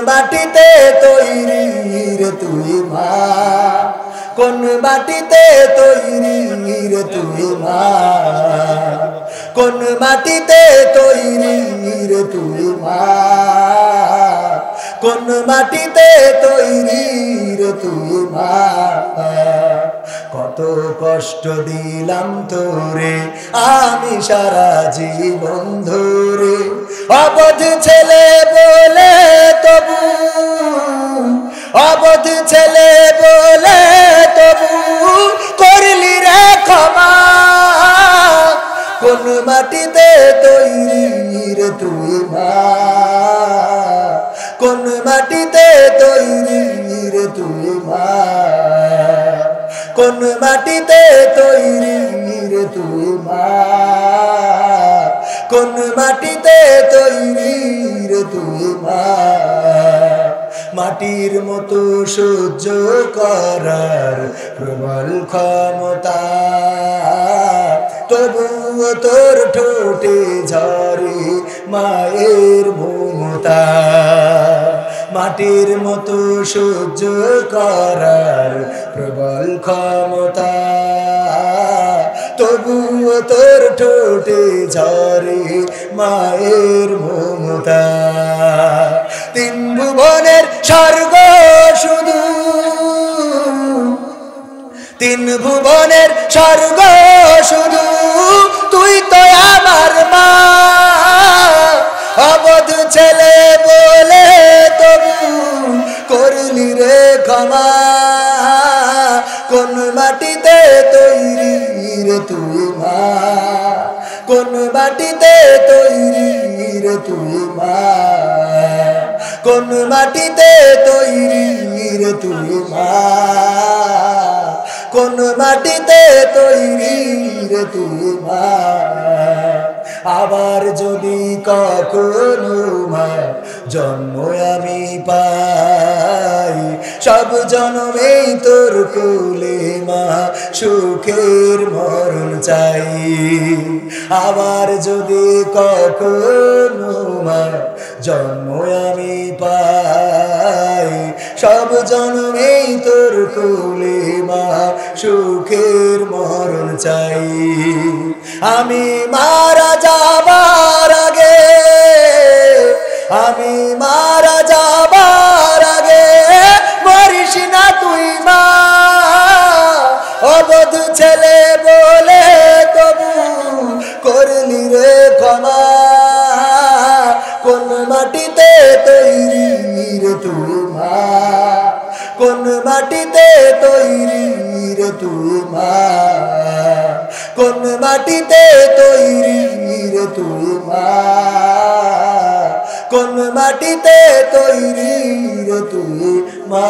মাটিতে তৈরি রে তুই মা, কোন মাটিতে তৈরি রে তুই মা, কোন মাটিতে তৈরি রে তুই মা, কোন মাটিতে তৈরি রে তুই মা। কত কষ্ট দিলাম তোরে আমি সারা জীবন ধরে, অবধ ছেলে বলে তবু, অবধ ছেলে বলে তবু করলি রে ক্ষমা। কোন মাটিতে তৈরি রে তুই মা, কোন মাটিতে তৈরি রে তুই মা, কোন মাটিতে তৈরি রে তুই মা, কোন মাটিতে তৈরি রে তুই মা। মাটির মতো সহ্য করার প্রবল ক্ষমতা, তবুও তোর ঠোঁটে ঝরে মায়ের মমতা। মাটির মতো সহ্য করার প্রবল ক্ষমতা, তবুও তোর ঠোঁটে ঝরে মায়ের মমতা। তিন ভুবনের স্বর্গ শুধু, তিন ভুবনের স্বর্গ শুধু তুই তো আমার মা। অবধ ছেলে বলে তবু করলি রে ক্ষমা। কোন মাটিতে তৈরি রে তুই মা, কোন মাটিতে তৈরি রে তুই মা, কোন মাটিতে তৈরি রে তুই মা, কোন মাটিতে তৈরি রে তুই মা। আবার যদি কখনো মা জন্ম আমি পাই, সব জন্মেই তোর কোলে মা সুখের মরণ চাই। আবার যদি কখনো মা জন্ম আমি পাই, সব জন্মেই তোর কোলে মা সুখের মরণ চাই। আমি মারা যাবার আগে, আমি মারা যাবার আগে মরিস না তুই মা। অবধ ছেলে বলে তবু করলি রে ক্ষমা। কোন মাটিতে তৈরি রে তুই মা, কোন মাটিতে তৈরি রে তুই মা, কোন মাটিতে তৈরি রে তুই মা, কোন মাটিতে তৈরি রে তুই মা।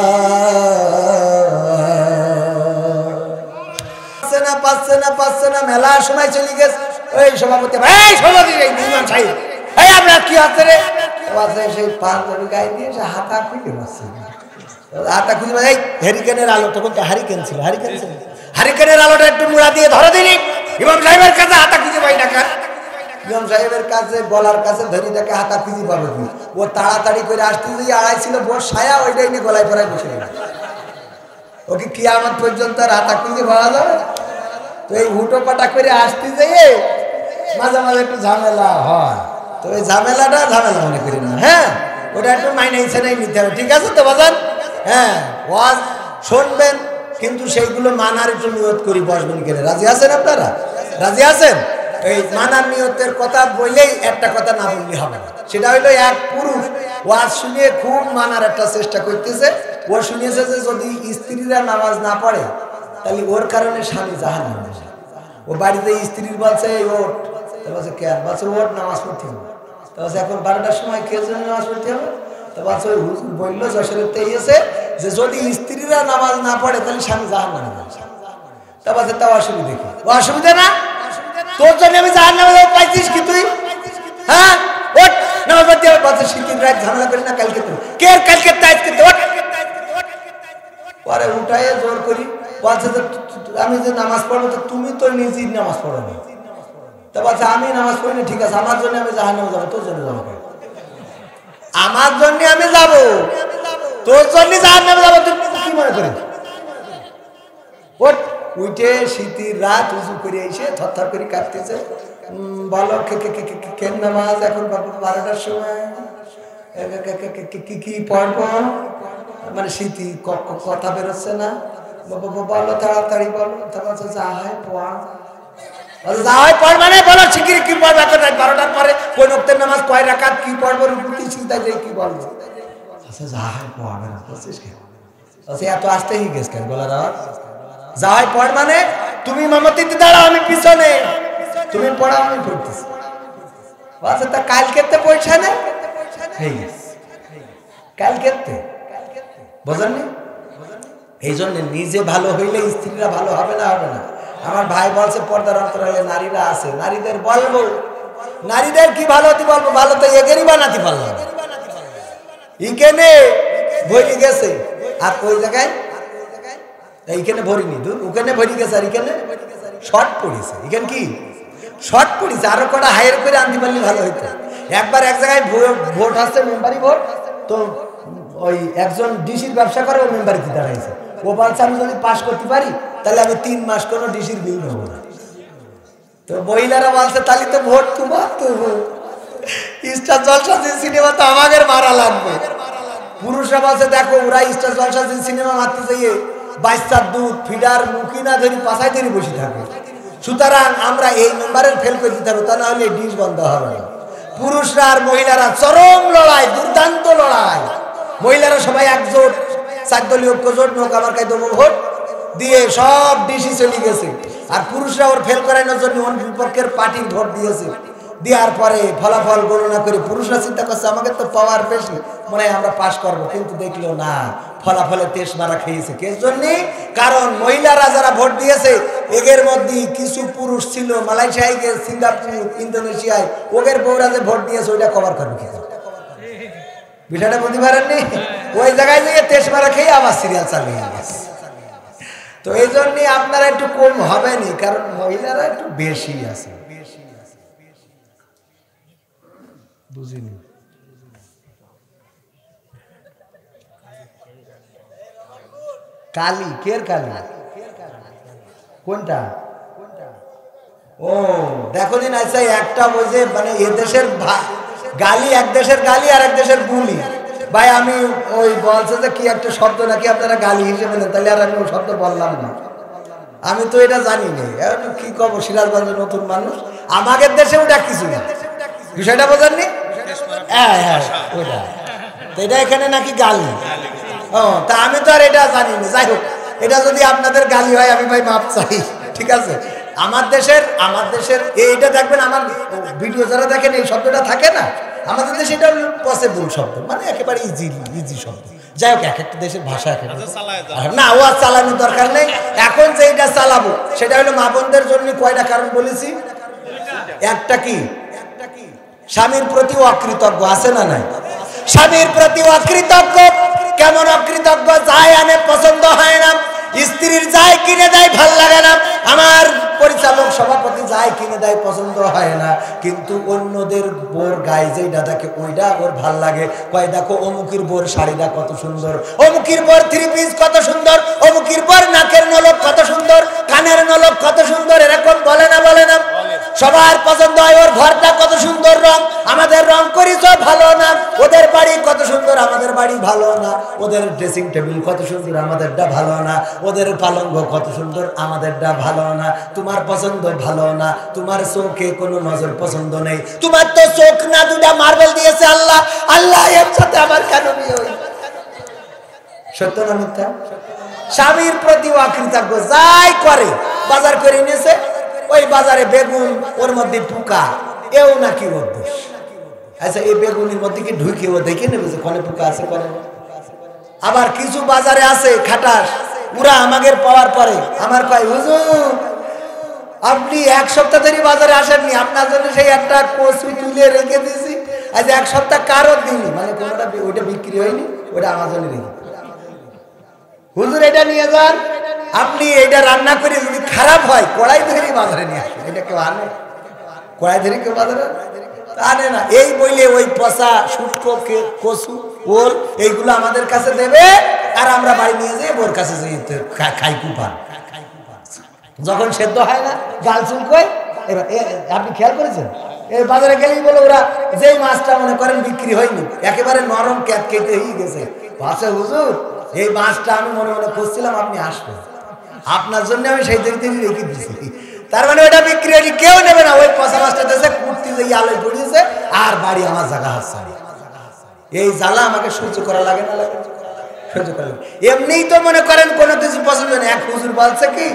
পাচ্ছে না পাচ্ছে না, মেলা সময় চলে গেছে। ওই সভাপতি, এই সভাপতি, এই নির্মাণ সাহেব, এই আপনার কি হচ্ছে রে? সেই পাঞ্জাবি গায়ে দিয়ে সে হাতা খুঁজে পাচ্ছে, হাতা খুঁজে এই হ্যারিকেনের আলো, তখন তো হারিকেন ছিল, হারিকেন ছিল, হারিকেনের আলোটা একটু মুড়া দিয়ে ধরে দিনি। ইমাম সাহেবের কাছে হাতা খুঁজে পাই না কেন? ইমাম সাহেবের কাছে গলার কাছে ধরি দেখে হাতা খুঁজে পাবে কি? ও তাড়াতাড়ি করে আসতে যে আড়াই ছিল বোর সায়া, ওইটাই নিয়ে গলায় পড়ায় বসে গেল। ওকে কিয়ামত পর্যন্ত আর হাতা খুঁজে পাওয়া যাবে? তো এই হুটো পাটা করে আসতে যেয়ে মাঝে মাঝে একটু ঝামেলা হয়। তো এই ঝামেলাটা ঝামেলা মনে করি না, হ্যাঁ, ওটা একটু মাইনে ইচ্ছাই নিতে হবে, ঠিক আছে তো বাজান? হ্যাঁ, ওয়াজ শুনবেন, কিন্তু সেইগুলো মানার একটু নিয়ত করি বসবেন কিনে। রাজি আছেন আপনারা? রাজি আছেন? এই মানার নিয়তের কথা বললেই একটা কথা না বললে হবে না। সেটা হইলো এক পুরুষ ওয়াজ শুনিয়ে খুব মানার একটা চেষ্টা করতেছে। ও শুনিয়েছে যে যদি স্ত্রীরা নামাজ না পড়ে তাহলে ওর কারণে স্বামী জাহান্নামে যাবে। ও বাড়িতে স্ত্রীর বলছে ওঠ, তো বলছে কে? বলছে ওঠ, নামাজ পড়তে হবে। তো বলছে এখন 12টার সময় কে জন্য নামাজ পড়তে হবে? তো বলছে ওই হুজুর বললো যশোরের তেইয়েছে যে যদি স্ত্রীরা নামাজ না পড়ে তাহলে স্বামী জাহান্নামে যাবে। তা বলছে তাও অসুবিধা কি? ও অসুবিধা না, তোর জন্য আমি জাহান্নামে যাবো পাইছিস কি তুই? হ্যাঁ, ওঠ, নামাজ পড়তে হবে। বলছে শীতের রাত ঝামেলা করি না, কালকে তো কে কালকে তাই ওঠ। পরে উঠায় জোর করি, বলছে যে আমি যে নামাজ পড়বো তো তুমি তো নিজেই নামাজ পড়ো না। তা বলছে আমি নামাজ পড়ি না, ঠিক আছে, আমার জন্য আমি জাহান্নামে যাবো, তোর জন্য যাবো? আমার জন্য আমি যাবো, তোর জন্য জাহান্নামে যাবো তুই কি মনে করিস? ওঠ উঠে শীতের রাত উঁচু করে এসে থরথর করে কাটতেছে। বলো কেন নামাজ এখন 12টার সময় কি পড়ব? মানে স্মৃতি কথা বেরোচ্ছে না। বলো তাড়াতাড়ি বলো। যা হয় পড়, যা হয় পড় মানে বলো শিগগিরি কি পড়বো? এখন 12টার পরে কোন ওয়াক্তের নামাজ কয় রাকাত কি পড়বো? রুকুতি চিন্তায় যে কি বলবো? আচ্ছা যা হয় পড়বে না বলছিস কেন? আচ্ছা এত আসতেই গেছ কেন বলার আওয়াজ? যা হয় পড় মানে তুমি ইমামতিতে দাঁড়াও, আমি পিছনে, তুমি পড়াও, আমি পড়তেছি। আচ্ছা তা কালকেতে পয়সা নেই হয়ে গেছে, কালকেতে বোঝেননি? এই জন্য নিজে ভালো হইলে স্ত্রীরা ভালো হবে না, হবে না। আমার ভাই বলছে পর্দার অন্তরালে নারীরা আছে, নারীদের বলবো, নারীদের কি ভালো হতে বলবো? ভালো তো এগেরই বানাতে পারলাম, ইকেনে ভরি গেছে আর ওই জায়গায় এইখানে ভরিনি, দূর ওখানে ভরি গেছে আর এখানে শর্ট পড়েছে। এখানে কি শর্ট পড়েছে? আরো কটা হায়ার করে আনতে পারলে ভালো হইতো। একবার এক জায়গায় ভোট আসছে, মেম্বারি ভোট, তো ওই একজন ডিসির ব্যবসা করে, ও মেম্বারিতে দাঁড়াইছে। ও বলছে আমি যদি পাস করতে পারি তাহলে আমি 3 মাস কোনো ডিসির বিল নেবো না। তো মহিলারা বলছে তাহলে তো ভোট তোমার, তো স্টার জলসা সিনেমা তো আমাদের মারা লাগবে। পুরুষরা বলছে দেখো ওরা স্টার জলসা সিনেমা মারতে যাইয়ে বাচ্চার দুধ ফিডার মুখি না ধরি পাশায় ধরে বসে থাকে, সুতরাং আমরা এই মেম্বারের ফেল করে দিতে হবে, তা না হলে ডিশ বন্ধ হবে না। পুরুষরা আর মহিলারা চরম লড়াই, দুর্দান্ত লড়াই। মহিলারা সবাই একজোট, 4 দলীয় ঐক্যজোট, নোক আমার কাছে দেবো ভোট দিয়ে সব ডিসি চলে গেছে। আর পুরুষরা ওর ফেল করানোর জন্য অন্য বিপক্ষের পার্টির ভোট দিয়েছে। দেওয়ার পরে ফলাফল গণনা করে পুরুষরা চিন্তা করছে আমাকে তো পাওয়ার বেশি, মনে হয় আমরা পাশ করবো, কিন্তু দেখলো না, ফলাফলে তেজ মারা খেয়েছে। কে জন্য? কারণ মহিলারা যারা ভোট দিয়েছে এদের মধ্যে কিছু পুরুষ ছিল মালয়েশিয়ায়, সিঙ্গাপুর, ইন্দোনেশিয়ায়, ওদের বউরা যে ভোট দিয়েছে ওইটা কভার করবে কি করে? বিষয়টা বুঝতে পারেননি? ওই জায়গায় গিয়ে তেজ মারা খেয়ে আবার সিরিয়াল চালিয়ে গেছে। তো এই জন্য আপনারা একটু কম হবেনি, কারণ মহিলারা একটু বেশি আছে। বুঝিনি কালী কের কালী কোনটা? ও দেখো দিন আচ্ছা একটা বলছে মানে এ দেশের গালি এক দেশের গালি আর এক দেশের বুলি। ভাই আমি ওই বলছে যে কি একটা শব্দ নাকি আপনারা গালি হিসেবে নেন, তাহলে আর আমি ওই শব্দ বললাম না, আমি তো এটা জানি না। কি কব, সিরাজগঞ্জের নতুন মানুষ, আমাদের দেশে ওটা কিছু না, বিষয়টা বোঝেননি? হ্যাঁ হ্যাঁ ওইটা, এটা এখানে নাকি গালি। ও তা আমি তো আর এটা জানি না। যাই হোক, এটা যদি আপনাদের গালি হয় আমি ভাই মাপ চাই, ঠিক আছে? আমার দেশের এইটা দেখবেন, আমার ভিডিও যারা দেখেন এই শব্দটা থাকে না, আমাদের দেশে এটা পসিবল শব্দ, মানে একেবারে ইজি শব্দ। যাই হোক, এক একটা দেশের ভাষা এক না, ও আর চালানোর দরকার নেই। এখন যেটা চালাবো সেটা হলো মা বোনদের জন্য। কয়টা কারণ বলেছি? একটা কি, স্বামীর প্রতি অকৃতজ্ঞ আছে না নাই? স্বামীর প্রতি অকৃতজ্ঞ। কেমন অকৃতজ্ঞ? যাই আনে পছন্দ হয় না, স্ত্রীর যাই কিনে দেয় ভাল লাগে না, আমার পরিচালক সভাপতি যাই কিনে দেয় পছন্দ হয় না, কিন্তু অন্যদের বোর গায়ে যেটা থাকে ওইটা ওর ভাল লাগে। কয় দেখো অমুকির বোর শাড়িটা কত সুন্দর, অমুকির বোর 3 পিস কত সুন্দর, অমুকির বোর নাকের নলক কত সুন্দর, কানের নলক কত সুন্দর, এরকম বলে না? বলে না? সবার পছন্দ হয় ওর ঘরটা কত সুন্দর রং, আমাদের রং করিস ভালো না, ওদের বাড়ি কত সুন্দর, আমাদের বাড়ি ভালো না, ওদের ড্রেসিং টেবিল কত সুন্দর, আমাদেরটা ভালো না, ওদের পালঙ্গ কত সুন্দর, আমাদেরটা ভালো না, তোমার পছন্দ ভালো না, তোমার চোখে কোনো নজর পছন্দ নেই, তোমার তো চোখ না, 2টা মার্বেল দিয়েছে আল্লাহ, আল্লাহ এর সাথে আমার কেন বিয়ে হই? সত্য না মিথ্যা? স্বামীর প্রতি অকৃতজ্ঞ, যাই করে বাজার করে নিয়েছে, ওই বাজারে বেগুন, ওর মধ্যে পোকা, এও নাকি ওর দোষ। আচ্ছা এই বেগুনের মধ্যে কি ঢুকে ও দেখে নেবে যে কোনে পোকা আছে কোনে? আবার কিছু বাজারে আছে খাটাস, ওরা আমাদের পাওয়ার পরে আমার কয় হুজুর আপনি 1 সপ্তাহ ধরে বাজারে আসেননি, আপনার জন্য সেই একটা কচু তুলে রেখে দিয়েছি, আজ 1 সপ্তাহ কারো দিনই, মানে কোনোটা ওইটা বিক্রি হয়নি, ওটা আমার জন্য রেখে, হুজুর এটা নিয়ে যান, আপনি এটা রান্না করে যদি খারাপ হয় কড়াই ধরে বাজারে নিয়ে আসেন। এটা কেউ আনে? কড়াই ধরে কেউ বাজারে? আনে না। এই বইলে ওই পচা শুটকো কচু ওল এইগুলো আমাদের কাছে দেবে, আর আমরা বাড়ি নিয়ে যাই ওর কাছে খাই কুপান। যখন সেদ্ধ হয় না গাল চুলকোয়। এবার আপনি খেয়াল করেছেন এই বাজারে গেলেই বলে ওরা যেই মাছটা মনে করেন বিক্রি হয়নি, একেবারে নরম ক্যাট কেটে হয়ে গেছে, বাসে হুজুর এই মাছটা আমি মনে মনে খুঁজছিলাম, আপনি আসবেন, আপনার জন্য আমি সেই দিক থেকে রেখে দিচ্ছি। তার মানে ওটা বিক্রি হয়নি, কেউ নেবে না। ওই পচা মাছটা দিয়েছে, কুর্তি যে আলোয় পড়িয়েছে, আর বাড়ি আমার জায়গা হচ্ছে। এই জ্বালা আমাকে সহ্য করা লাগে না, লাগে সহ্য করা লাগে। এমনিই তো মনে করেন কোনো কিছু পছন্দ নেই। এক হুজুর বলছে কি,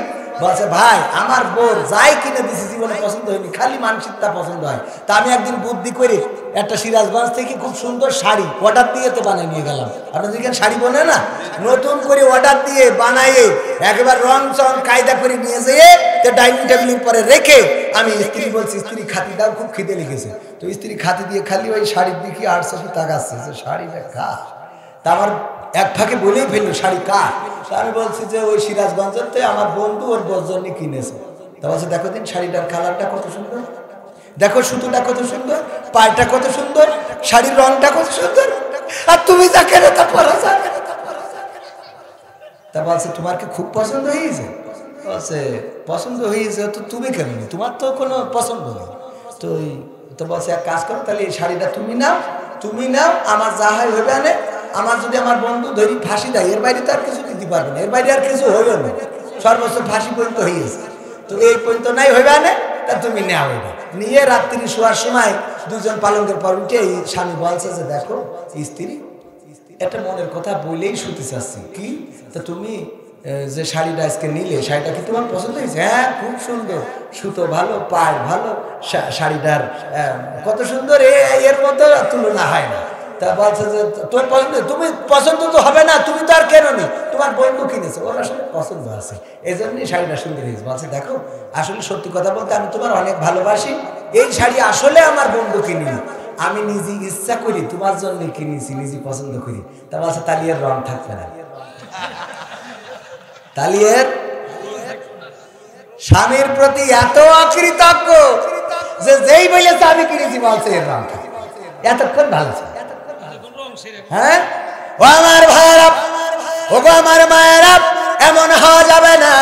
বলছে ভাই আমার বোর যাই কিনে দিছি জীবনে পছন্দ হয়নি, খালি মানসিকতা পছন্দ হয়। তা আমি একদিন বুদ্ধি করে একটা সিরাজগঞ্জ থেকে খুব সুন্দর শাড়ি অর্ডার দিয়ে তো বানিয়ে নিয়ে গেলাম। আপনার যেখানে শাড়ি বনে না, নতুন করে অর্ডার দিয়ে বানাইয়ে একেবারে রং চং কায়দা করে নিয়ে যেয়ে তো ডাইনিং টেবিলের পরে রেখে আমি স্ত্রী বলছি, স্ত্রী খাতি দাও, খুব খিদে লেগেছে। তো স্ত্রী খাতি দিয়ে খালি ওই শাড়ির দিকে 800 তাকাচ্ছে যে শাড়িটা কা। তা আমার এক ফাঁকে বলেই ফেললো শাড়ি কার। আমি বলছি যে ওই সিরাজগঞ্জের থেকে আমার বন্ধু ওর বোর জন্য কিনেছে। তা বলছে দেখো দিন শাড়িটার কালারটা কত সুন্দর, দেখো সুতোটা কত সুন্দর, পায়টা কত সুন্দর, শাড়ির রংটা কত সুন্দর, আর তুমি যা কেনো তা পরা যায়। তা বলছে তোমার কি খুব পছন্দ হয়েছে? বলছে পছন্দ হয়েছে তো তুমি কেন, তোমার তো কোনো পছন্দ নেই। তো বলছে এক কাজ করো তাহলে এই শাড়িটা তুমি নাও, তুমি নাও, আমার যা হয় হবে আনে। আমার যদি আমার বন্ধু ধরি ফাঁসি দেয়, এর বাইরে তো আর কিছু দিতে পারবে না, এর বাইরে আর কিছু হইবে না, সর্বোচ্চ ফাঁসি পর্যন্ত হয়েছে। তো এই পর্যন্ত নাই হইবে আনে, তা তুমি নেওয়া হইবে। নিয়ে রাত্রি শোয়ার সময় দুজন পালঙ্কের পর উঠে এই স্বামী বলছে যে দেখো স্ত্রী একটা মনের কথা বলেই শুতে চাচ্ছি কি, তা তুমি যে শাড়িটা আজকে নিলে শাড়িটা কি তোমার পছন্দ হয়েছে? হ্যাঁ খুব সুন্দর, সুতো ভালো, পাড় ভালো, শাড়িটার কত সুন্দর, এর মতো তুলনা হয় না। তা বলছে যে তোর পছন্দ, তুমি পছন্দ তো হবে না, তুমি তো আর কেন নি, তোমার বন্ধু কিনেছে, ওর আসলে পছন্দ আছে, এই জন্যই শাড়িটা সুন্দর হয়েছে। বলছে দেখো আসলে সত্যি কথা বলতে আমি তোমার অনেক ভালোবাসি, এই শাড়ি আসলে আমার বন্ধু কিনিনি, আমি নিজে ইচ্ছা করি তোমার জন্য কিনেছি, নিজে পছন্দ করি। তা বলছে তালিয়ার রং থাকবে না, তালিয়ার স্বামীর প্রতি এত অকৃতজ্ঞ যে যেই বলেছে আমি কিনেছি বলছে এর রং থাকবে, এতক্ষণ ভালো ছিল। হ্যাঁ ও আমার ভাইরা, ও গো আমার মায়েরা, এমন হওয়া যাবে না।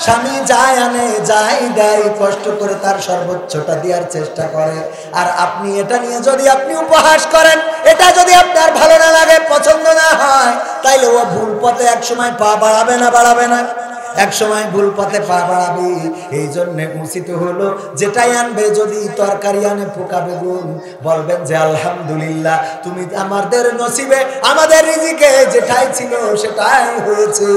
স্বামী যায় আনে, যাই দেয়, কষ্ট করে তার সর্বোচ্চটা দেওয়ার চেষ্টা করে, আর আপনি এটা নিয়ে যদি আপনি উপহাস করেন, এটা যদি আপনার ভালো না লাগে, পছন্দ না হয়, তাইলে ও ভুল পথে একসময় পা বাড়াবে না, বাড়াবে না, এক সময় ভুল পথে পা বাড়াবে। এই জন্য উচিত হলো যেটাই আনবে, যদি তরকারি আনে পোকা বেগুন, বলবেন যে আলহামদুলিল্লাহ, তুমি আমাদের নসিবে, আমাদের রিজিকে যেটাই ছিল সেটাই হয়েছে,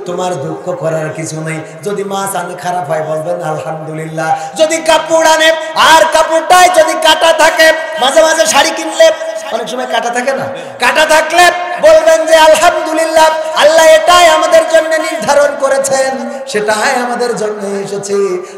তোমার দুঃখ করার কিছু নেই। যদি মাছ আনে খারাপ হয়, বলবেন আলহামদুলিল্লাহ। যদি কাপড় আনে আর কাপড়টাই যদি কাটা থাকে, মাঝে মাঝে শাড়ি কিনলে অনেক সময় কাটা থাকে না, কাটা থাকলে বলবেন যে আলহামদুলিল্লাহ, আল্লাহ এটাই আমাদের জন্য নির্ধারণ করেছেন, সেটাই আমাদের জন্য এসেছে,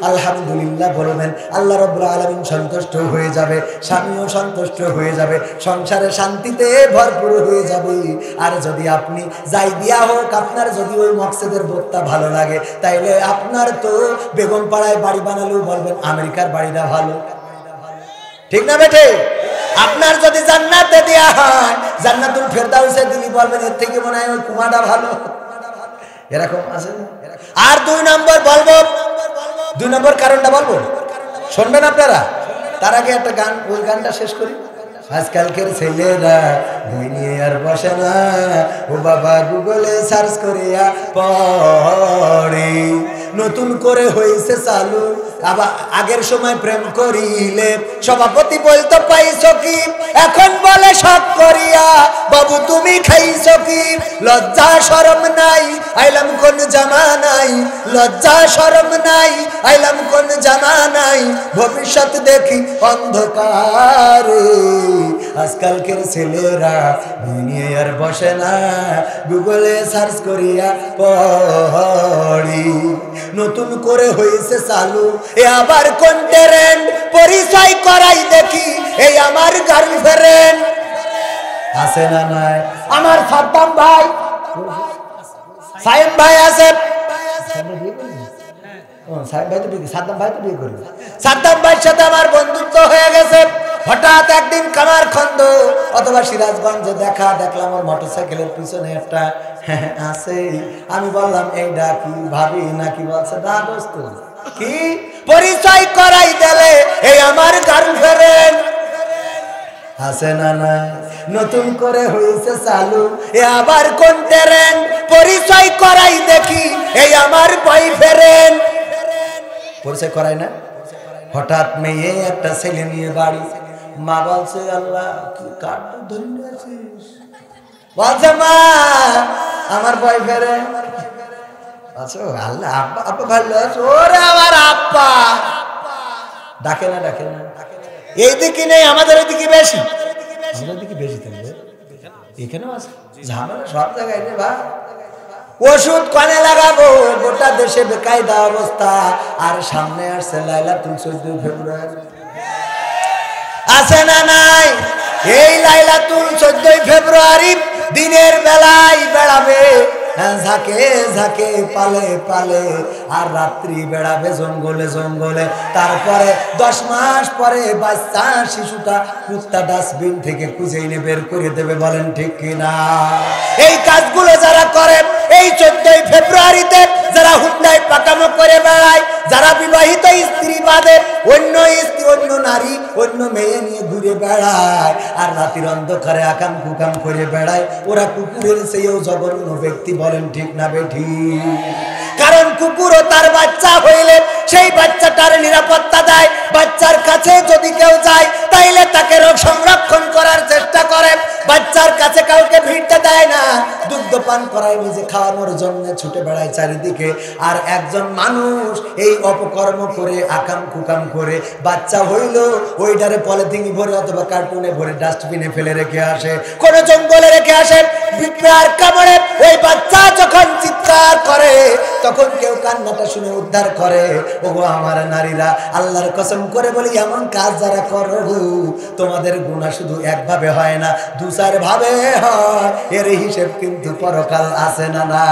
আলহামদুলিল্লাহ বলবেন। আল্লাহ রাব্বুল আলামিন সন্তুষ্ট হয়ে যাবে, স্বামীও সন্তুষ্ট হয়ে যাবে, সংসারে শান্তিতে ভরপুর হয়ে যাবে। আর যদি আপনি যাই দিয়া হোক, আপনার যদি ওই মকসেদের বোধটা ভালো লাগে, তাইলে আপনার তো বেগম পাড়ায় বাড়ি বানালেও বলবেন আমেরিকার বাড়িটা ভালো, ঠিক না বেটে? আপনার যদি জান্নাতে দেয়া হয়, জান্নাতুল ফেরদাউসে দিলি, বলবেন এর থেকে মনে হয় ওই কুমাটা ভালো, এরকম আছে। আর দুই নম্বর বলবো, দুই নম্বর কারণটা বলবো, শুনবেন আপনারা। তার আগে একটা গান, ওই গানটা শেষ করি। আজকালকের ছেলেরা বই নিয়ে আর বসে না, ও বাবা গুগলে সার্চ করিয়া পড়ে, নতুন করে হয়েছে চালু, আবার আগের সময় প্রেম করিলে সভাপতি বলতো পাইছো কি, এখন বলে শখ করিয়া বাবু তুমি খাইছো কি, লজ্জা শরম নাই, আইলাম কোন জামানাই, লজ্জা শরম নাই, আইলাম কোন জামানাই, ভবিষ্যৎ দেখি অন্ধকারে। আজকালকের ছেলেরা নিয়ে আর বসে না, গুগলে সার্চ করিয়া পড়ি, নতুন করে হয়েছে চালু, এ আবার কোন ট্রেন্ড, পরিচয় করাই দেখি, এই আমার গার্লফ্রেন্ড আছে না নাই? আমার সাদ্দাম ভাই, সাইম ভাই আছে, সাইম ভাই তো বিয়ে, সাদ্দাম ভাই তো বিয়ে করবে, সাদ্দাম ভাইয়ের সাথে আমার বন্ধুত্ব হয়ে গেছে। হঠাৎ একদিন কামারখন্দ অথবা সিরাজগঞ্জে দেখলাম ওর মোটরসাইকেলের পিছনে একটা আছে। আমি বললাম এইটা কি ভাবি নাকি? বলছে না দোস্ত, কি পরিচয় করাই দিলে এই আমার গার্লফ্রেন্ড আছে না না, নতুন করে হয়েছে চালু, এ আবার কোন ট্রেন? পরিচয় করাই দেখি এই আমার বয়ফ্রেন্ড। পরিচয় করাই না। হঠাৎ মেয়ে একটা ছেলে নিয়ে বাড়ি। মা বলছে আল্লাহ কি কার্ড ধরে আছিস? বলছে মা আমার বয়ফ্রেন্ড। আচ্ছা আল্লাহ আব্বা আব্বা ভালো আছে? ওরে আমার আব্বা ডাকে না ডাকে না। এইদিকে নেই, আমাদের ওইদিকে বেশি, আমাদের দিকে বেশি থাকবে। এখানেও আছে ঝামেলা সব জায়গায় রে ভাই। ওষুধ কানে লাগাবো, গোটা দেশে বেকায়দা অবস্থা। আর সামনে আসছে লাইলাতুল 14 ফেব্রুয়ারি, আছে না নাই? এই লাইলাতুল 14 ফেব্রুয়ারি দিনের বেলায় বেড়াবে ঝাঁকে ঝাঁকে পালে পালে, আর রাত্রি বেড়াবে জঙ্গলে জঙ্গলে। তারপরে 10 মাস পরে বাচ্চা শিশুটা কুত্তা ডাস্টবিন থেকে খুঁজে এনে বের করে দেবে। বলেন ঠিক কিনা? এই কাজগুলো যারা করে এই 14 ফেব্রুয়ারিতে, যারা হুন্ডায় পাকামো করে বেড়ায়, যারা বিবাহিত স্ত্রী বাদে অন্য স্ত্রী অন্য নারী অন্য মেয়ে নিয়ে ঘুরে বেড়ায়, আর রাতের অন্ধকারে আকাম কুকাম করে বেড়ায়, ওরা কুকুরের চেয়েও জঘন্য ব্যক্তি। বলেন ঠিক না বেঠি? কারণ কুকুরও তার বাচ্চা হইলে সেই বাচ্চাটার নিরাপত্তা দেয়। বাচ্চার কাছে যদি কেউ যায় তাইলে তাকে সংরক্ষণ করার চেষ্টা করে। বাচ্চার কাছে কাউকে ভিড়তে দেয় না, দুগ্ধ পান করায়, নিজে খাওয়ানোর জন্য ছুটে বেড়ায় চারিদিকে। আর একজন মানুষ এই অপকর্ম করে আকাম কুকাম করে বাচ্চা হইল ওইটারে পলিথিনে ভরে অথবা কার্টুনে ভরে ডাস্টবিনে ফেলে রেখে আসে, কোন জঙ্গলে রেখে আসে। বিকরার কামড়ে ওই বাচ্চা যখন চিৎকার করে তখন কেউ কান্নাটা শুনে উদ্ধার করে। ওগো আমার নারীরা, আল্লাহর কসম করে বলি, এমন কাজ যারা করো তোমাদের গুনাহ শুধু একভাবে হয় না, 2-4 ভাবে হয়। এর হিসেব কিন্তু পরকাল আছে না না?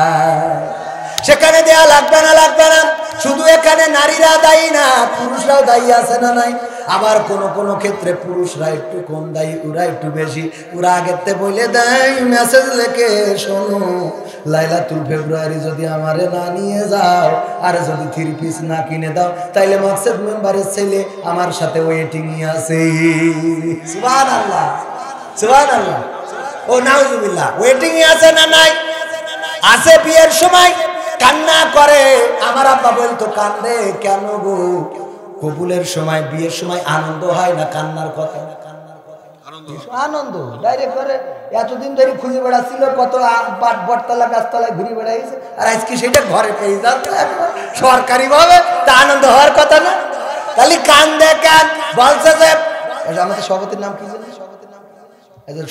সেখানে দেয়া লাগবে না লাগবে না। শুধু এখানে নারীরা দায়ী না, পুরুষরাও দায়ী আছে না নাই? আবার কোন ক্ষেত্রে পুরুষরা একটু কম দায়ী, ওরা একটু বেশি। ওরা আগেতে বলে দেয় মেসেজ লেখে, শোনো লাইলাতুল ফেব্রুয়ারি যদি আমারে না নিয়ে যাও আর যদি 3 পিস না কিনে দাও তাইলে মাকসেদ মেম্বারের ছেলে আমার সাথে ওয়েটিং এ আছে। সুবহানাল্লাহ সুবহানাল্লাহ। ও নাউজুবিল্লাহ। ওয়েটিং এ আছে না নাই? আছে। বিয়ের সময় কান্না করে। আমার আব্বা বলতো কান্দে কেন গো? কবুলের সময় বিয়ের সময় আনন্দ হয় না কান্নার কথা? আনন্দ ডাইরেক্ট করে। এতদিন ধরে খুঁজে বেড়াচ্ছিল, কত বটতলা গাছতলায় ঘুরে বেড়াইছে, আর আজকে সেটা ঘরে পেয়ে যাচ্ছে সরকারি ভাবে, তা আনন্দ হওয়ার কথা না? তাহলে কান্দে কেন? বলছে যে আমাদের সভাপতির নাম কি জানি?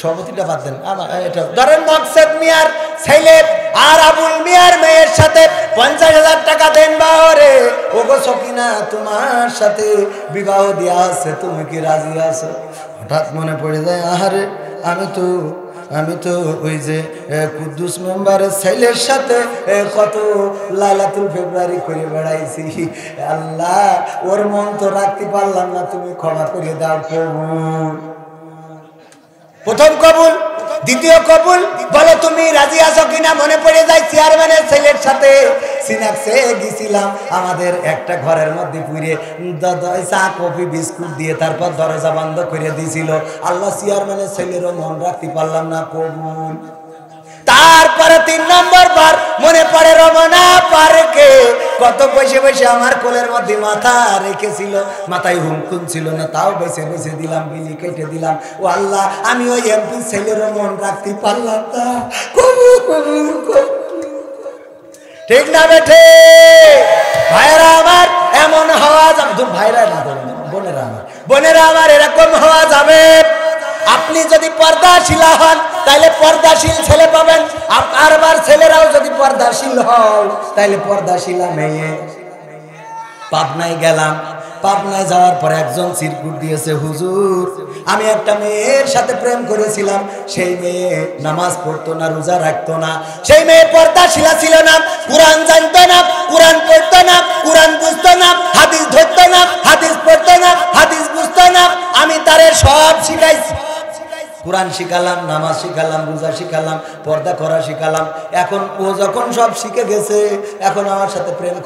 সভাপতিটা বাদ দেন। এটা ধরেন মকসেদ মিয়ার ছেলে আর আবুল মিয়ার মেয়ের সাথে 50,000 টাকা দেন বারে। ওগো সকিনা, তোমার সাথে বিবাহ দেওয়া আছে, তুমি কি রাজি আছো? হঠাৎ মনে পড়ে যায়, আহারে আমি তো ওই যে কুদ্দুস মেম্বারের ছেলের সাথে কত লাইলাতুল ফেব্রুয়ারি করে বেড়াইছি। আল্লাহ, ওর মন তো রাখতে পারলাম না, তুমি ক্ষমা করে দাও। কবুল, প্রথম কবুল। দ্বিতীয় কবুল, বলো তুমি রাজি আছো কিনা? মনে পড়ে যায় চেয়ারম্যানের ছেলের সাথে সিনাক্সে গেছিলাম, আমাদের একটা ঘরের মধ্যে পুরে চা কফি বিস্কুট দিয়ে তারপর দরজা বন্ধ করে দিয়েছিল। আল্লাহ, চেয়ারম্যানের ছেলেরও মন রাখতে পারলাম না, কবুল। তারপরে 3 নম্বর বার মনে পড়ে রমনা পার্কে কত বসে বসে আমার কোলের মধ্যে মাথা রেখেছিল, মাথায় হুমকুন ছিল না, তাও বেছে বেছে দিলাম, বিলি কেটে দিলাম। ও আল্লাহ, আমি ওই এমপি ছেলেরও মন রাখতে পারলাম না। ঠিক না বেঠে? ভাইরা আমার, এমন হওয়া যাবে। ভাইরা না, বোনেরা আমার, এরকম হওয়া যাবে। আপনি যদি পর্দাশীল হন তাহলে পর্দাশীল ছেলে পাবেন, আর ছেলেরাও যদি পর্দাশীল হয় তাহলে পর্দাশীলা মেয়ে। পাবনায় গেলাম। পাবনায় যাওয়ার পরে একজন চিরকুট দিয়েছে, হুজুর আমি একটা মেয়ের সাথে প্রেম করেছিলাম, সেই মেয়ে নামাজ পড়তো না, রোজা রাখতো না, সেই মেয়ে পর্দাশীলা ছিল না, কোরআন জানতো না, কোরআন পড়তো না, কোরআন বুঝতো না, হাদিস ধরতো না, হাদিস পড়তো না, হাদিস বুঝতো না। আমি তারে সব শিখাইছি, কোরআন শিখালাম, নামাজ শিখালাম, রোজা শিখালাম, পর্দা করা শিখালাম। এখন ও যখন সব শিখে গেছে, এখন আমার সাথে প্রেম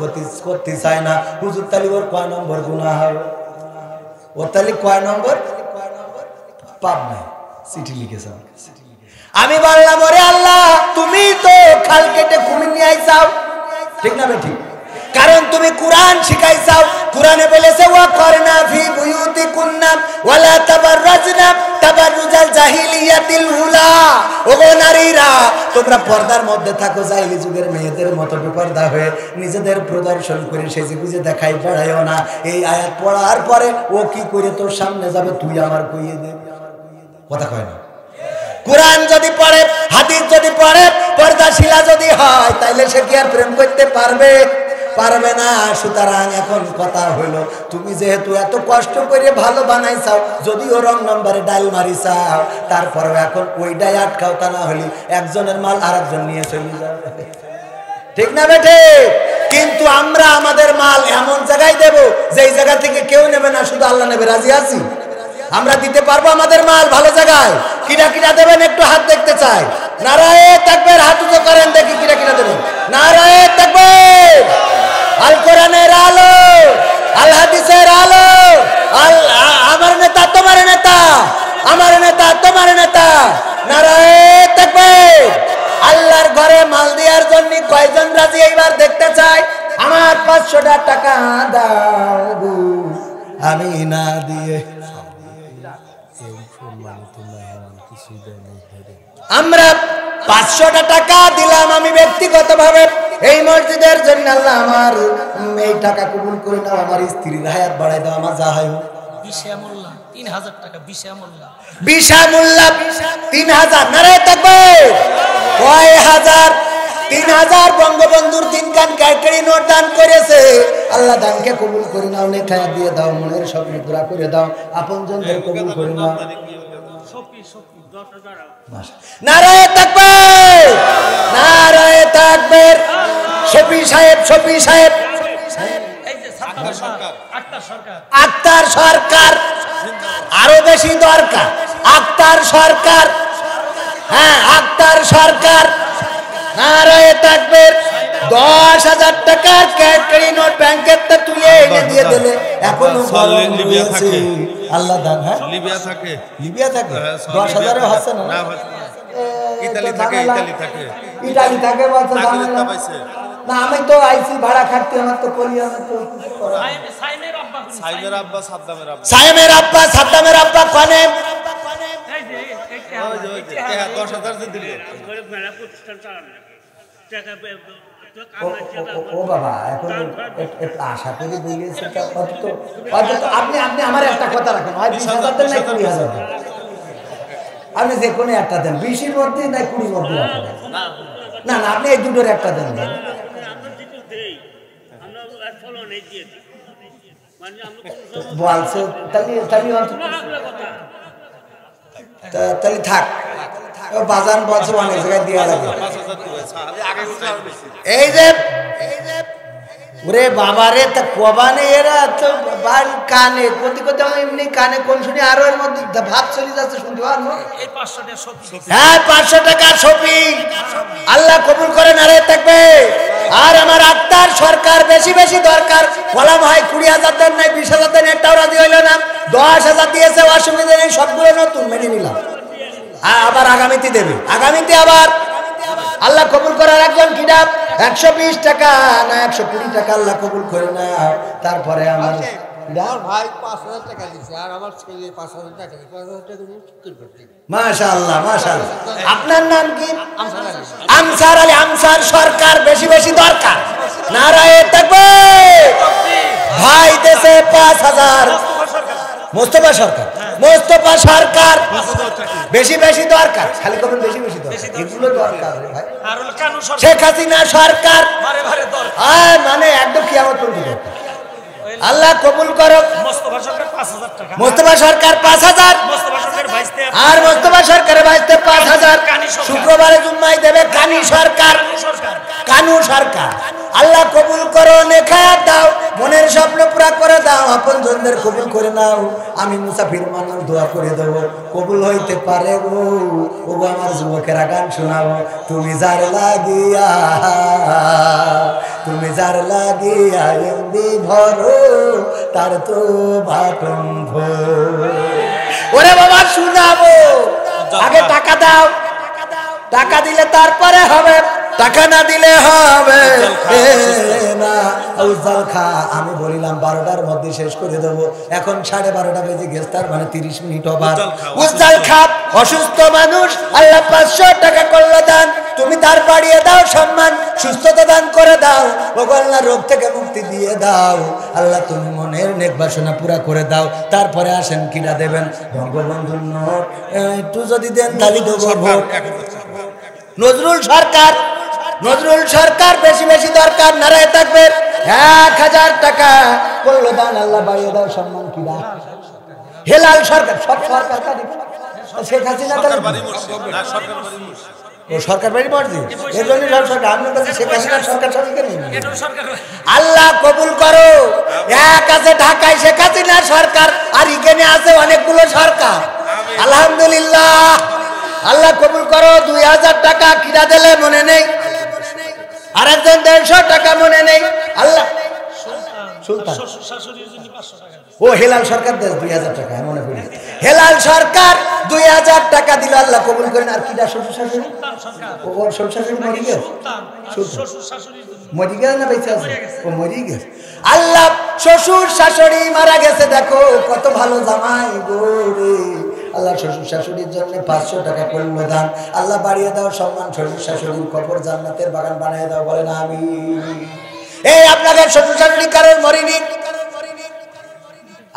করতে চায় না। হুজুর তালি ওর কয় নম্বর গুনাহ হবে? ওর তালি কয় নম্বর? পাপ নাই। চিঠি লিখেছে আমার কাছে। আমি বললাম, ওরে আল্লাহ, তুমি তো খাল কেটে কুমির নিয়ে আইছাও, ঠিক না বে ঠিক? কারণ তুমি কোরআন শিখাইছাও। কোরআনে বলেছে ওয়া করনা ফি বুয়ুতিকুন্না ওয়ালা তাবাররাজনা তাবাররুজাল জাহিলিয়াতিল উলা। ওগো নারীরা, তোমরা পর্দার মধ্যে থাকো, জাহিলি যুগের মেয়েদের মতো বেপরদা হয়ে নিজেদের প্রদর্শন করে সেজে গুজে দেখাই বেড়াইও না। এই আয়াত পড়ার পরে ও কি করে তোর সামনে যাবে, তুই আমার কইয়ে দে। কথা কয় না? কোরআন যদি পড়ে, হাদিস যদি পড়ে, পর্দাশীলা যদি হয়, তাইলে সে কি আর প্রেম করতে পারবে? পারবে না। সুতরাং এখন কথা হইলো, তুমি যেহেতু এত কষ্ট করে ভালো বানাইছাও, যদিও রং নম্বরে ডাল মারিছাও, তারপরেও এখন ওইটাই আটকাও, তা না হলে একজনের মাল আরেকজন নিয়ে চলে যাবে, ঠিক না বেঠে? কিন্তু আমরা আমাদের মাল এমন জায়গায় দেব যেই জায়গা থেকে কেউ নেবে না, শুধু আল্লাহ নেবে। রাজি আছি? আমরা দিতে পারবো আমাদের মাল ভালো জায়গায়। কিরা কিরা দেবেন একটু হাত দেখতে চাই। নারায়ে তাকবীর, হাত উঁচু করেন দেখি কিরা কিরা দেবেন। নারায়ে তাকবীর। আল কোরআনের আলো, আল হাদিসের আলো, আমার নেতা তোমার নেতা, আমার নেতা তোমার নেতা। নারায়ে তাকবীর। আল্লাহর ঘরে মাল দেওয়ার জন্য কয়জন রাজি এইবার দেখতে চাই? আমার 500 টাকা দাও, আমি না দিয়ে আমরা 500 টাকা দিলাম আমি ব্যক্তিগতভাবে এই মসজিদের জন্য। আল্লাহ আমার এই টাকা কবুল করে নাও, আমার স্ত্রীর হায়াত বাড়াই দাও, আমার যা হয়। বিশা মোল্লা 3000 টাকা, বিশা মোল্লা 3000। নারায়ে তাকবীর। কয় হাজার? 3000 বঙ্গবন্ধুর 3 কান কাটকারি নোট দান করেছে। আল্লাহ দানকে কবুল করে নাও, নেখায়া দিয়ে দাও, মনের স্বপ্ন পুরা করে দাও, আপনজনদের কবুল করে নাও। নারায়ে তাকবীর, নারায়ে তাকবীর। শফি সাহেব, শফি সাহেব, আক্তার সরকার, আরো বেশি দরকার। আক্তার সরকার, হ্যাঁ আক্তার সরকার। নারায়ে তাকবীর। 10,000 টাকার ক্যাডকারি নোট ব্যাংকের তে তুলে এনে দিয়ে দিলে এখনো লিবিয়া থাকে। আল্লাহ দান। হ্যাঁ লিবিয়া থাকে, লিবিয়া থাকে। 10,000 এ হচ্ছে না? না ইতালি থাকে, ইতালি থাকে, ইতালি থাকে বলতে জানা পাইছে না। আমি তো আইছি ভাড়া খাটতে, আমার তো করি, আমি তো সাইমের আব্বা, সাইমের আব্বা সাদ্দামের আব্বা, সাইমের আব্বা সাদ্দামের আব্বা কোনে? এই যে এই 10,000 দিলে মেলা প্রতিষ্ঠান চালানো টাকা। ও বাবা, এখন একটু আশা করি বলেছে। আপনি আপনি আমার একটা কথা রাখেন, হয় 20,000 দেন না 20,000 দেন, আপনি যে কোনো একটা দেন, 20-এর মধ্যে না 20-এর মধ্যে রাখেন। না না, আপনি এই দুটোর একটা দেন। বলছে তাহলে থাক, বাজান বলছে অনেক জায়গায় দেওয়া লাগে। এই যে ওরে বাবারে, তা কবানে এরা তো কানে কোথি কোথি এমনি কানে কোন শুনি, আরো এর মধ্যে ভাব চলে যাচ্ছে শুনতে পারবো। হ্যাঁ 500 টাকা শফি, আল্লাহ কবুল করে। নারায়ে তাকবীর। আর আমার আক্তার সরকার বেশি বেশি দরকার, বললাম হয় 20,000 দেন নাই 20,000 দেন, একটাও রাজি হইল না। 10,000 দিয়েছে, অসুবিধা নেই, সবগুলো নতুন মেনে নিলাম। আবার আগামীতে দেবে, আগামীতে আবার আল্লাহ কবুল করার একজন কিনা 120 টাকা না 120 টাকা আল্লাহ কবুল করে না। তারপরে আমার ভাই 5,000 টাকা দিয়েছে, আর আমার ছেলে 5,000 টাকা দিয়েছে। 5,000 টাকা মাশাআল্লাহ, মাশাআল্লাহ। আপনার নাম কি? আনসার আলী। আনসার সরকার বেশি বেশি দরকার। নারায়ে তাকবীর। ভাই দেশে 5,000। মোস্তফা সরকার, মোস্তফা সরকার বেশি বেশি দরকার, খালি কবেন বেশি বেশি দরকার, এগুলো দরকার ভাই। শেখ হাসিনা সরকার মানে একদম কিয়ামত পর্যন্ত দরকার। আল্লাহ কবুল করো। মোস্তফা সরকার 5,000 আর মোস্তফা সরকারের ভাইতে 5,000 শুক্রবারে জুম্মায় দেবে কানি সরকার, কানু সরকার। আল্লাহ কবুল করো, নেখায়াত দাও, মনের স্বপ্ন পুরা করে দাও, আপন জনদের কবুল করে নাও। আমি মুসাফির মানুষ দোয়া করে দেব, কবুল হইতে পারে গো। ও আমার যুবকেরা গান শোনাও, তুমি যার লাগিয়া, তুমি যার লাগিয়া এমনি ভরো, তার তো ভাটন ভোর। ওরে বাবা শোনাবো, আগে টাকা দাও, টাকা দিলে তারপরে হবে, টাকা না দিলে হবে না। উজ্জ্বল খা, আমি বলিলাম 12টার মধ্যে শেষ করে দেবো, এখন 12:30 বেজে গেছে, তার মানে 30 মিনিট অবাধ। উজ্জ্বল খা অসুস্থ মানুষ, আল্লাহ 500 টাকা করলো দান, তুমি তার বাড়িয়ে দাও সম্মান, সুস্থতা দান করে দাও। ও আল্লাহ রোগ থেকে মুক্তি দিয়ে দাও। আল্লাহ তুমি মনের নেক বাসনা পুরা করে দাও। তারপরে আসেন কিনা দেবেন, বঙ্গবন্ধুর নোট একটু যদি দেন তাহলে দেবো ভোট। নজরুল সরকার, নজরুল সরকার বেশি বেশি দরকার, নারায় থাকবে। 1000 টাকা করলো দান, আল্লাহ বাড়িয়ে দাও সম্মান কিনা। হেলাল সরকার, সব সরকার শেখ হাসিনা ও সরকার বাড়ি মর্জি, এর জন্য সরকার আপনার কাছে শেখ হাসিনার সরকার সরকার নেই। আল্লাহ কবুল করো। এক আছে ঢাকায় শেখ হাসিনার সরকার, আর এখানে আছে অনেকগুলো সরকার। আলহামদুলিল্লাহ, আল্লাহ কবুল করো। 2000 টাকা কিনা দিলে মনে নেই, আর একজন 150 টাকা মনে নেই। আল্লাহ সুলতান ও হেলাল সরকার দেশ 2000 টাকা মনে করি, হেলাল সরকার 2000 টাকা দিল, আল্লাহ কবুল করেন। আর কিটা শ্বশুর শাশুড়ি, ও শ্বশুর শাশুড়ি মরি গেছে, মরি গেছে না বেঁচে আছে? ও মরি গেছে। আল্লাহ শ্বশুর শাশুড়ি মারা গেছে, দেখো কত ভালো জামাই গো রে। আল্লাহ শ্বশুর শাশুড়ির জন্য 500 টাকা করলো দান, আল্লাহ বাড়িয়ে দাও সম্মান, শ্বশুর শাশুড়ির কবর জান্নাতের বাগান বানিয়ে দাও, বলেন আমিন। এই আপনাদের শ্বশুর শাশুড়ি কারোর মরিনি,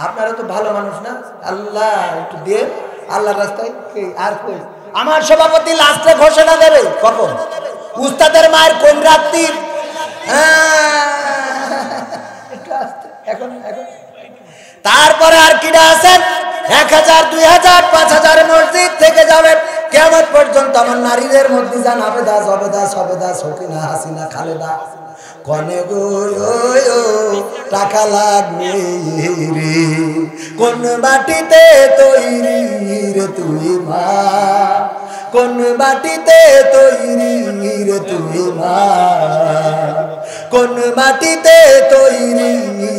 আপনারা তো ভালো মানুষ না, আল্লাহ একটু দিয়ে আল্লাহ রাস্তায়। আর কই আমার সভাপতি লাস্টে ঘোষণা দেবে কখন, উস্তাদের মায়ের কোন রাত্রি। এখন এখন তারপরে আর কিনা আছেন 1000 2000 5000 মসজিদ থেকে যাবে কিয়ামত পর্যন্ত। আমার নারীদের মধ্যে যান আবেদা জবেদা সবেদা সকিনা হাসিনা খালেদা কনে গো টাকা লাগবে রে, কোন মাটিতে তৈরি রে তুই মা, কোন মাটিতে তৈরি রে তুই মা, কোন মাটিতে তৈরি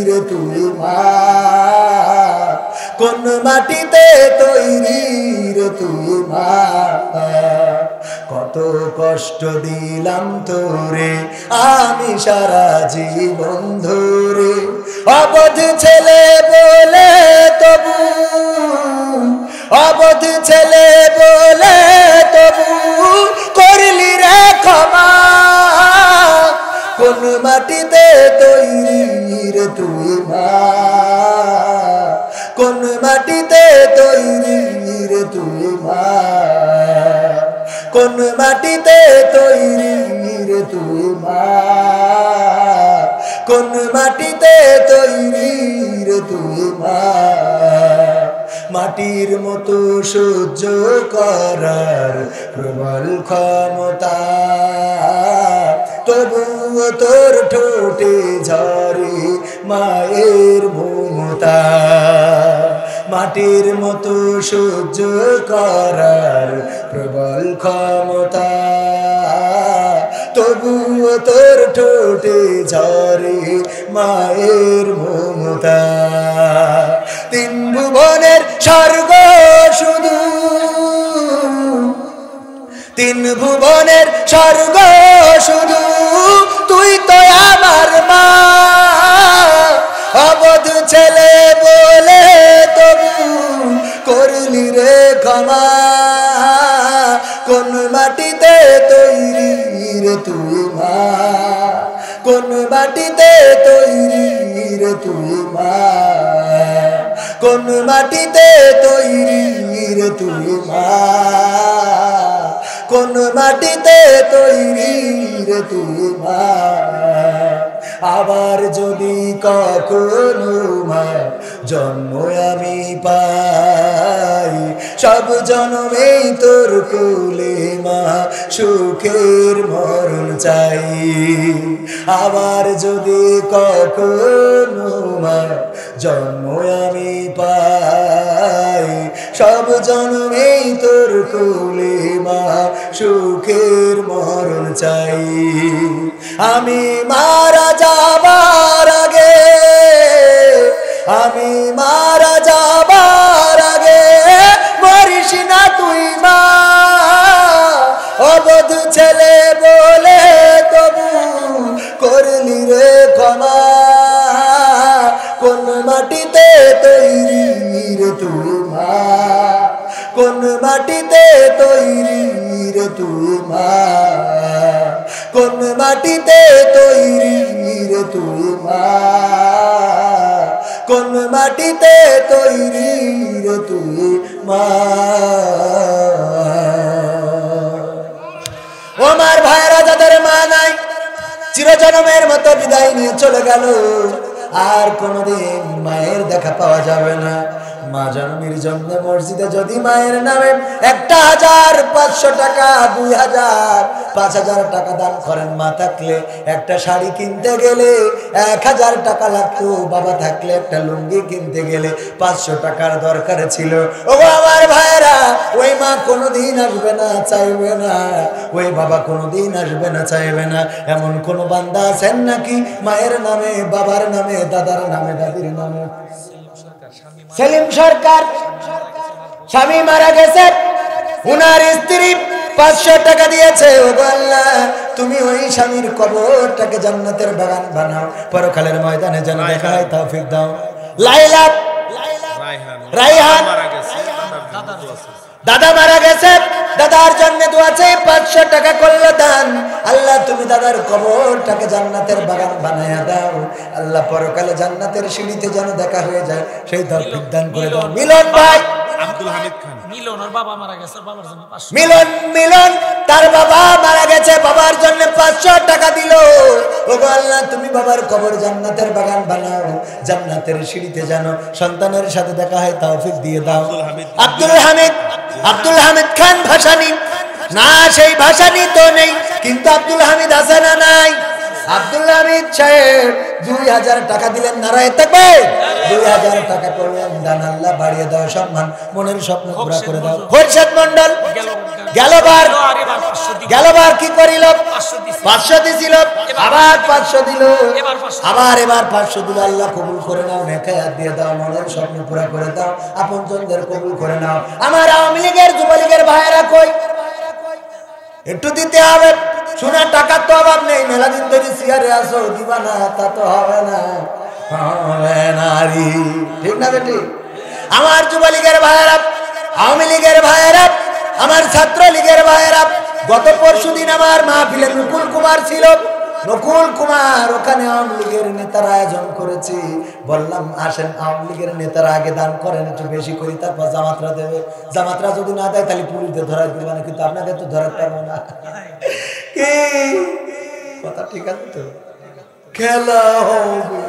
রে তুই মা, কোন মাটিতে তৈরি রে তুই মা। কত কষ্ট দিলাম তোরে আমি সারা জীবন ধরে, অবধ ছেলে বলে তবু, অবধ ছেলে বলে তবু করলি রে ক্ষমা, কোন মাটিতে তৈরি রে তুই মা, কোন মাটিতে তৈরি রে তুই মা, কোন মাটিতে তৈরি রে তুই মা, কোন মাটিতে তৈরি রে তুই মা। মাটির মতো সহ্য করার প্রবল ক্ষমতা, তবুও তোর ঠোঁটে ঝরে মায়ের মমতা। মাটির মতো সহ্য করার প্রবল ক্ষমতা, তবুও তোর ঠোঁটে ঝরে মায়ের মমতা। 3 ভুবনের স্বর্গ শুধু, 3 ভুবনের স্বর্গ শুধু তুই তো আমার মা, অবধ ছেলে বলে তবু করলি রে ক্ষমা, কোন মাটিতে তৈরি রে তুই মা, কোন মাটিতে তৈরি রে তুই মা, কোন মাটিতে তৈরি রে তুই মা, কোন মাটিতে তৈরি রে তুই মা। আবার যদি কখনো মা জন্ম আমি পাই, সব জন্মেই তোর কোলে মা সুখের মরণ চাই। আবার যদি কখনো মা জন্ম আমি পাই, সব জন্মেই তোর কোলে মা সুখের মরণ চাই। আমি মারা যাবার আগে, আমি মারা যাবার আগে মরিস না তুই মা, অবধ ছেলে বলে তবু করলি রে ক্ষমা। কোন মাটিতে তৈরি রে তুই মা, কোন মাটিতে তৈরি রে তুই মা, কোন মাটিতে তৈরি রে তুই মা, কোন মাটিতে তৈরি রে তুই মা। ও আমার ভাইরা যাদের মা নাই, চিরজন্মের মতো বিদায় নিয়ে চলে গেল, আর কোনোদিন মায়ের দেখা পাওয়া যাবে না। মা জন্মের জন্য মসজিদে যদি মায়ের নামে 1,500 টাকা, 2,000, 5,000 টাকা দান করেন, মা থাকলে একটা শাড়ি কিনতে গেলে 1,000 টাকা লাগতো, বাবা থাকলে একটা লুঙ্গি কিনতে গেলে 500 টাকার দরকার ছিল। ও আমার ভাইরা, ওই মা কোনোদিন আসবে না, চাইবে না, ওই বাবা কোনোদিন আসবে না, চাইবে না। এমন কোন বান্দা আছেন নাকি মায়ের নামে, বাবার নামে, দাদার নামে, দাদির নামে? সেলিম সরকার স্বামী মারা গেছে, উনার স্ত্রী 500 টাকা দিয়েছে। ও আল্লাহ, তুমি ওই স্বামীর কবরটাকে জান্নাতের বাগান বানাও, পরকালের ময়দানে যেন দেখা হয় তৌফিক দাও। লাইলা, রাইহান দাদা মারা গেছে, দাদার জন্য দোয়া চাই, 500 টাকা করলো দান। আল্লাহ, তুমি দাদার কবরটাকে জান্নাতের বাগান বানায়া দাও। আল্লাহ, পরকালে জান্নাতের সিঁড়িতে যেন দেখা হয়ে যায়, সেই তৌফিক দান করে দাও। মিলন ভাই, আব্দুল হামিদ খান, মিলনের বাবা মারা গেছে, বাবার জন্য 500। মিলন তার বাবা মারা গেছে, বাবার জন্য 500 টাকা দিল। ওগো আল্লাহ, তুমি বাবার কবর জান্নাতের বাগান বানাও, জান্নাতের সিঁড়িতে যেন সন্তানের সাথে দেখা হয় তৌফিক দিয়ে দাও। আব্দুল হামিদ খান ভাসানী না, সেই ভাসানী তো নেই, কিন্তু আব্দুল হামিদ আছে না নাই? আব্দুল হামিদ সাহেব 2,000 টাকা দিলেন, নারায়ে তাকবীর। 2,000 টাকা করলেন দান। আল্লাহ বাড়িয়ে দাও সম্মান, মনের স্বপ্ন পুরা করে দাও। খোরশেদ মন্ডল গেলবার কি করিল? 500 দিছিল, আবার 500 দিল, আবার এবার 500 দিল। আল্লাহ কবুল করে নাও, নেকায় হাত দিয়ে দাও, মনের স্বপ্ন পুরা করে দাও, আপনজনদের কবুল করে নাও। আমার আওয়ামী লীগের, যুবলীগের ভাইয়েরা কই? একটু দিতে হবে। সোনার টাকার তো অভাব নেই, মেলা দিন ধরে চেয়ারে আসো, দিবা না তা তো হবে না, হবে না রে, ঠিক না বেটি? আমার যুবলীগের ভাইয়েরা, আওয়ামী লীগের ভাইয়েরা, আমার ছাত্র লীগের ভাইয়েরা, গত পরশুদিন আমার মাহফিলে নকুল কুমার ছিল। নকুল কুমার, ওখানে আওয়ামী লীগের নেতারা আয়োজন করেছি, বললাম আসেন আওয়ামী লীগের নেতারা আগে দান করেন, একটু বেশি করি, তারপর জামাতরা দেবে। জামাতরা যদি না দেয় তাহলে পুলিশদের ধরাই দেবে না, কিন্তু আপনাদের তো ধরাতে পারবো না। কি কথা ঠিক আছে তো? খেলা হবে।